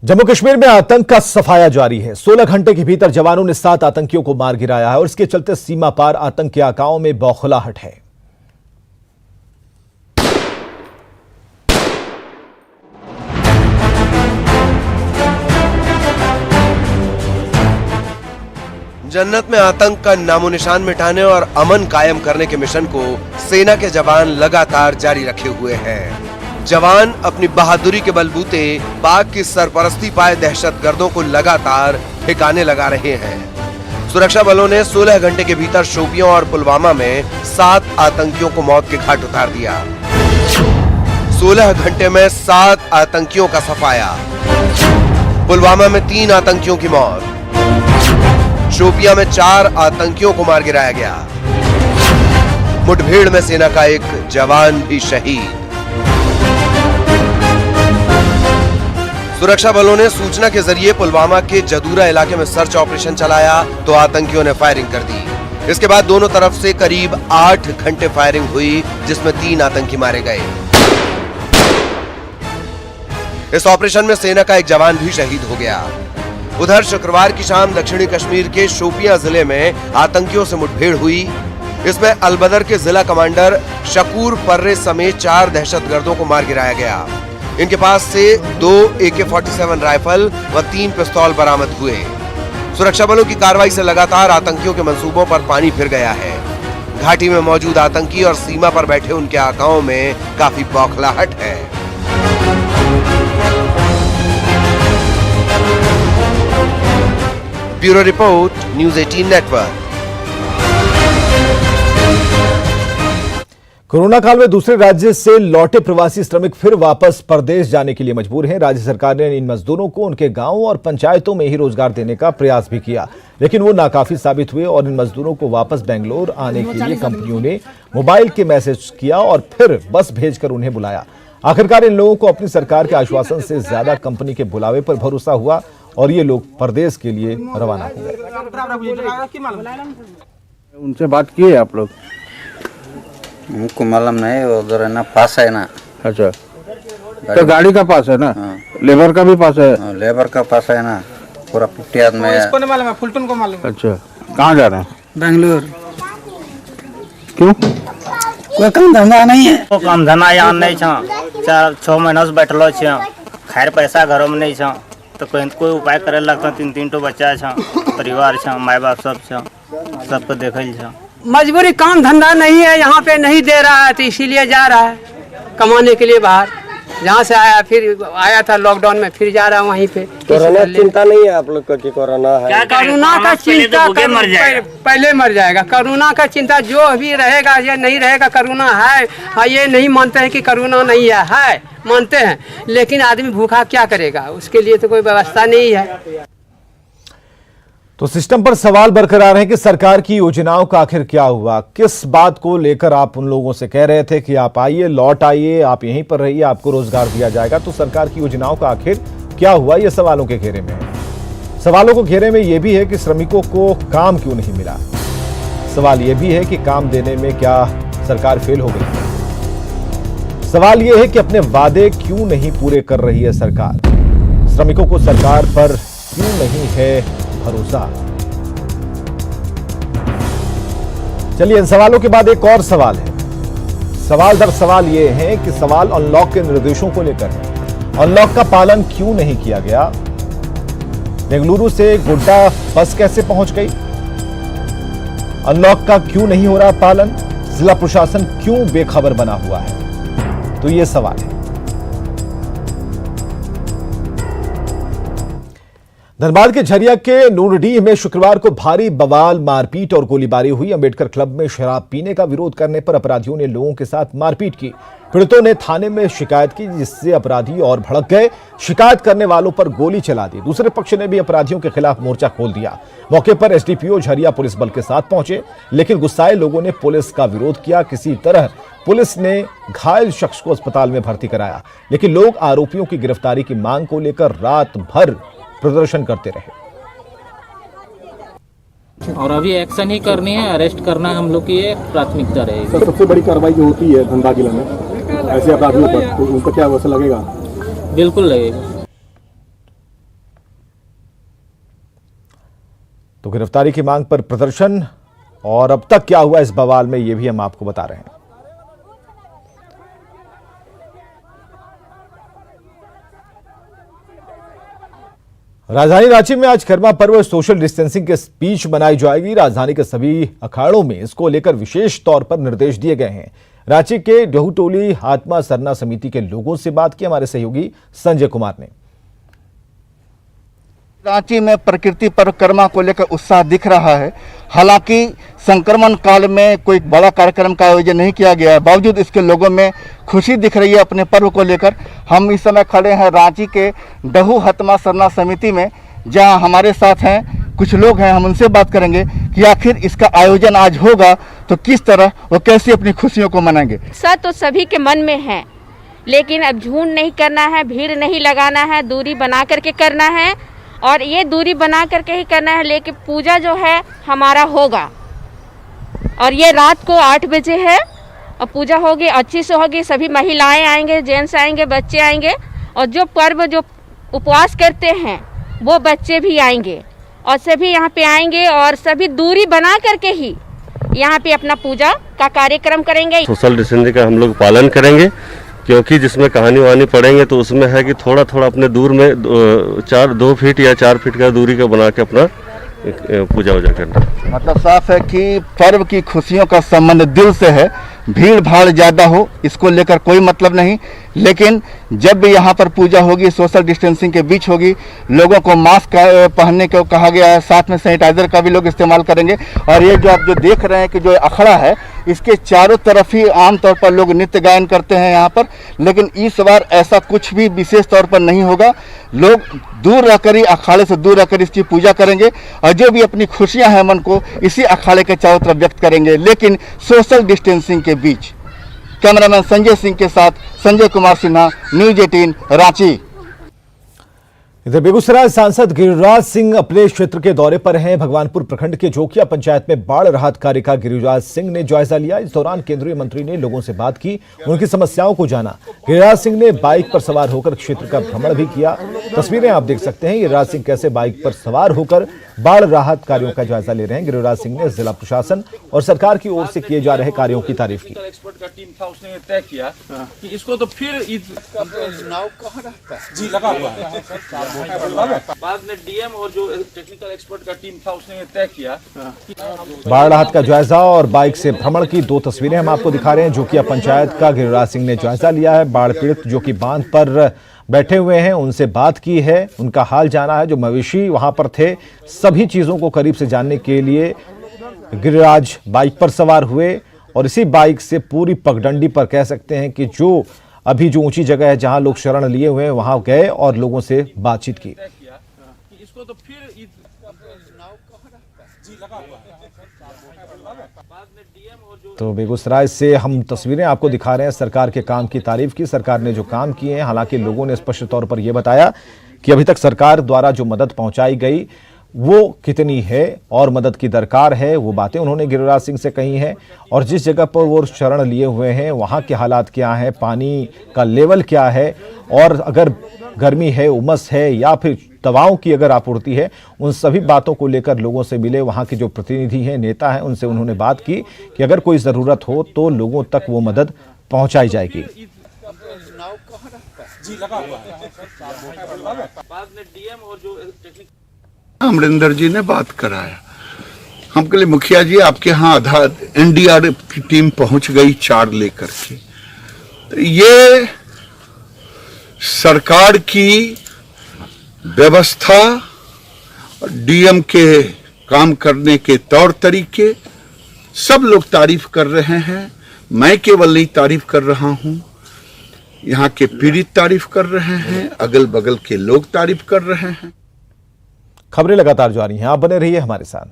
जम्मू कश्मीर में आतंक का सफाया जारी है। 16 घंटे के भीतर जवानों ने 7 आतंकियों को मार गिराया है और इसके चलते सीमा पार आतंक के आकाओं में बौखलाहट है। जन्नत में आतंक का नामो निशान मिटाने और अमन कायम करने के मिशन को सेना के जवान लगातार जारी रखे हुए हैं। जवान अपनी बहादुरी के बलबूते पाक की सरपरस्ती पाए दहशतगर्दों को लगातार ठिकाने लगा रहे हैं। सुरक्षा बलों ने 16 घंटे के भीतर शोपियां और पुलवामा में 7 आतंकियों को मौत के घाट उतार दिया। 16 घंटे में 7 आतंकियों का सफाया। पुलवामा में 3 आतंकियों की मौत। शोपियां में 4 आतंकियों को मार गिराया गया। मुठभेड़ में सेना का एक जवान भी शहीद। सुरक्षा बलों ने सूचना के जरिए पुलवामा के जदूरा इलाके में सर्च ऑपरेशन चलाया तो आतंकियों ने फायरिंग कर दी। इसके बाद दोनों तरफ से करीब 8 घंटे फायरिंग हुई, जिसमें 3 आतंकी मारे गए। इस ऑपरेशन में सेना का एक जवान भी शहीद हो गया। उधर शुक्रवार की शाम दक्षिणी कश्मीर के शोपियां जिले में आतंकियों से मुठभेड़ हुई। इसमें अलबदर के जिला कमांडर शकूर पर्रे समेत 4 दहशतगर्दों को मार गिराया गया। इनके पास से 2 AK-47 राइफल व 3 पिस्तौल बरामद हुए। सुरक्षा बलों की कार्रवाई से लगातार आतंकियों के मंसूबों पर पानी फिर गया है। घाटी में मौजूद आतंकी और सीमा पर बैठे उनके आकाओं में काफी बौखलाहट है। Bureau report, news 18 network. Corona काल में दूसरे राज्य से लौटे प्रवासी श्रमिक फिर वापस परदेश जाने के लिए मजबूर हैं। राज्य सरकार ने इन मजदूरों को उनके गांवों और पंचायतों में ही रोजगार देने का प्रयास भी किया, लेकिन वो नाकाफी साबित हुए और इन मजदूरों को वापस बेंगलोर आने के लिए कंपनियों ने मोबाइल के मैसेज किया और फिर बस भेजकर उन्हें बुलाया। आखिरकार इन लोगों को अपनी सरकार के आश्वासन से ज्यादा कंपनी के बुलावे पर भरोसा हुआ और ये लोग परदेश के लिए रवाना हो गए। उनसे बात की है आप लोग? हमको मालूम नहीं, उधर है ना, पास है ना। अच्छा, तो गाड़ी का पास है ना? लेबर का भी पास है? लेबर का पास है ना, पूरा 50 आदमी है। इसको नहीं मालूम है, फुलटन को मालूम है। अच्छा, कहाँ जा रहे हैं? बेंगलोर। क्यों? कोई काम धंधा नहीं है। तो काम धंधा यहाँ नहीं छा, 4-6 महीना से बैठलो छे। खैर पैसा घरों में नहीं छा, तो कोई उपाय करे लगता। 3-3 तो बच्चा छा, परिवार छा, माँ बाप सब छा, सबको देखल छा। मजबूरी, काम धंधा नहीं है, यहाँ पे नहीं दे रहा है तो इसीलिए जा रहा है कमाने के लिए बाहर। जहाँ से आया फिर आया था लॉकडाउन में, फिर जा रहा है वहीं पे। कोरोना चिंता नहीं है आप लोग को कि कोरोना है? कोरोना का चिंता पहले मर जाएगा। कोरोना का चिंता जो अभी रहेगा या नहीं रहेगा, कोरोना है। हाँ, ये नहीं मानते हैं कि कोरोना नहीं है मानते हैं, लेकिन आदमी भूखा क्या करेगा, उसके लिए तो कोई व्यवस्था नहीं है। तो सिस्टम पर सवाल बरकरार है कि सरकार की योजनाओं का आखिर क्या हुआ। किस बात को लेकर आप उन लोगों से कह रहे थे कि आप आइए, लौट आइए, आप यहीं पर रहिए, आपको रोजगार दिया जाएगा, तो सरकार की योजनाओं का आखिर क्या हुआ, ये सवालों के घेरे में है। सवालों को घेरे में यह भी है कि श्रमिकों को काम क्यों नहीं मिला। सवाल यह भी है कि काम देने में क्या सरकार फेल हो गई। सवाल यह है कि अपने वादे क्यों नहीं पूरे कर रही है सरकार। श्रमिकों को सरकार पर क्यों नहीं है भरोसा। चलिए, इन सवालों के बाद एक और सवाल है। सवाल दर सवाल यह है कि सवाल अनलॉक के निर्देशों को लेकर है। अनलॉक का पालन क्यों नहीं किया गया? बेंगलुरु से गोड्डा बस कैसे पहुंच गई? अनलॉक का क्यों नहीं हो रहा पालन? जिला प्रशासन क्यों बेखबर बना हुआ है? तो यह सवाल है। धनबाद के झरिया के नूरडीह में शुक्रवार को भारी बवाल, मारपीट और गोलीबारी हुई। अंबेडकर क्लब में शराब पीने का विरोध करने पर अपराधियों ने लोगों के साथ मारपीट की। पीड़ितों ने थाने में शिकायत की, जिससे अपराधी और भड़क गए। शिकायत करने वालों पर गोली चला दी। दूसरे पक्ष ने भी अपराधियों के खिलाफ मोर्चा खोल दिया। मौके पर एसडीपीओ झरिया पुलिस बल के साथ पहुंचे, लेकिन गुस्साए लोगों ने पुलिस का विरोध किया। किसी तरह पुलिस ने घायल शख्स को अस्पताल में भर्ती कराया, लेकिन लोग आरोपियों की गिरफ्तारी की मांग को लेकर रात भर प्रदर्शन करते रहे। और अभी एक्शन ही करनी है, अरेस्ट करना हम लोग की एक प्राथमिकता रहेगी। सबसे बड़ी कार्रवाई जो होती है धनबाद जिले में ऐसे अपराधियों पर, तो उनका क्या वैसा लगेगा? बिल्कुल लगेगा। तो गिरफ्तारी की मांग पर प्रदर्शन और अब तक क्या हुआ इस बवाल में, ये भी हम आपको बता रहे हैं। राजधानी रांची में आज कर्मा पर्व सोशल डिस्टेंसिंग के बीच मनाई जाएगी। राजधानी के सभी अखाड़ों में इसको लेकर विशेष तौर पर निर्देश दिए गए हैं। रांची के डहूटोली आत्मा सरना समिति के लोगों से बात की हमारे सहयोगी संजय कुमार ने। रांची में प्रकृति पर्व कर्मा को लेकर उत्साह दिख रहा है। हालांकि संक्रमण काल में कोई बड़ा कार्यक्रम का आयोजन नहीं किया गया है, बावजूद इसके लोगों में खुशी दिख रही है अपने पर्व को लेकर। हम इस समय खड़े हैं रांची के डहू हतमा सरना समिति में, जहां हमारे साथ हैं कुछ लोग हैं। हम उनसे बात करेंगे कि आखिर इसका आयोजन आज होगा तो किस तरह और कैसे अपनी खुशियों को मनाएंगे। उत्साह तो सभी के मन में है, लेकिन अब झूठ नहीं करना है, भीड़ नहीं लगाना है, दूरी बना करके करना है और ये दूरी बना करके ही करना है। लेकिन पूजा जो है हमारा होगा और ये रात को 8 बजे है और पूजा होगी, अच्छी से होगी। सभी महिलाएं आएंगे, जेंट्स आएंगे, बच्चे आएंगे और जो पर्व जो उपवास करते हैं वो बच्चे भी आएंगे और सभी यहाँ पे आएंगे और सभी दूरी बना करके ही यहाँ पे अपना पूजा का कार्यक्रम करेंगे। सोशल डिस्टेंसिंग का हम लोग पालन करेंगे, क्योंकि जिसमें कहानी वानी पढ़ेंगे तो उसमें है कि थोड़ा थोड़ा अपने दूर में 2 फीट या 4 फीट का दूरी का बना के अपना पूजा वूजा करना। मतलब साफ है कि पर्व की खुशियों का संबंध दिल से है। भीड़ भाड़ ज़्यादा हो इसको लेकर कोई मतलब नहीं, लेकिन जब भी यहाँ पर पूजा होगी सोशल डिस्टेंसिंग के बीच होगी। लोगों को मास्क पहनने को कहा गया है, साथ में सैनिटाइजर का भी लोग इस्तेमाल करेंगे। और ये जो आप जो देख रहे हैं कि जो अखड़ा है इसके चारों तरफ ही आमतौर पर लोग नृत्य गायन करते हैं यहाँ पर, लेकिन इस बार ऐसा कुछ भी विशेष तौर पर नहीं होगा। लोग दूर रहकर ही, अखाड़े से दूर रहकर इसकी पूजा करेंगे और जो भी अपनी खुशियां हैं मन को इसी अखाड़े के चारों तरफ व्यक्त करेंगे, लेकिन सोशल डिस्टेंसिंग के बीच। कैमरामैन संजय सिंह के साथ संजय कुमार सिन्हा, न्यूज 18 रांची। इधर बेगूसराय सांसद गिरिराज सिंह अपने क्षेत्र के दौरे पर हैं। भगवानपुर प्रखंड के जोकिया पंचायत में बाढ़ राहत कार्य का गिरिराज सिंह ने जायजा लिया। इस दौरान केंद्रीय मंत्री ने लोगों से बात की, उनकी समस्याओं को जाना। गिरिराज सिंह ने बाइक पर सवार होकर क्षेत्र का भ्रमण भी किया। तस्वीरें आप देख सकते हैं गिरिराज सिंह कैसे बाइक पर सवार होकर बाढ़ राहत कार्यों का जायजा ले रहे हैं। गिरिराज सिंह ने जिला प्रशासन और सरकार की ओर से किए जा रहे कार्यों की तारीफ की। एक्सपर्ट का टीम था, उसने तय किया कि इसको तो फिर नाव कहाँ रहता है जी लगा हुआ है। बाद में डीएम और जो टेक्निकल एक्सपर्ट का टीम था उसने तय किया कि बाढ़ राहत का जायजा और बाइक से भ्रमण की 2 तस्वीरें हम आपको दिखा रहे हैं। जोकिया पंचायत का गिरिराज सिंह ने जायजा लिया है। बाढ़ पीड़ित जो कि बांध पर बैठे हुए हैं उनसे बात की है, उनका हाल जाना है। जो मवेशी वहां पर थे सभी चीजों को करीब से जानने के लिए गिरिराज बाइक पर सवार हुए और इसी बाइक से पूरी पगडंडी पर कह सकते हैं कि जो अभी जो ऊंची जगह है जहां लोग शरण लिए हुए हैं वहां गए और लोगों से बातचीत की। इसको तो फिर नाव कहाँ रहता है जी लगा हुआ है। बाद में डीएम और जो तो बेगूसराय से हम तस्वीरें आपको दिखा रहे हैं। सरकार के काम की तारीफ की, सरकार ने जो काम किए हैं। हालांकि लोगों ने स्पष्ट तौर पर यह बताया कि अभी तक सरकार द्वारा जो मदद पहुंचाई गई वो कितनी है और मदद की दरकार है, वो बातें उन्होंने गिरिराज सिंह से कही हैं। और जिस जगह पर वो शरण लिए हुए हैं वहाँ के हालात क्या हैं, पानी का लेवल क्या है और अगर गर्मी है, उमस है या फिर दवाओं की अगर आपूर्ति है, उन सभी बातों को लेकर लोगों से मिले। वहाँ के जो प्रतिनिधि हैं, नेता हैं, उनसे उन्होंने बात की कि अगर कोई ज़रूरत हो तो लोगों तक वो मदद पहुँचाई जाएगी। नाव कहाँ रहता है जी लगा हुआ है। बाद में डीएम और जो अमरिंदर जी ने बात कराया। हम कहे मुखिया जी आपके यहाँ आधा एनडीआरएफ की टीम पहुंच गई 4 लेकर के। तो ये सरकार की व्यवस्था और डीएम के काम करने के तौर तरीके सब लोग तारीफ कर रहे हैं। मैं केवल नहीं तारीफ कर रहा हूं, यहाँ के पीड़ित तारीफ कर रहे हैं, अगल बगल के लोग तारीफ कर रहे हैं। खबरें लगातार जारी हैं, आप बने रहिए हमारे साथ।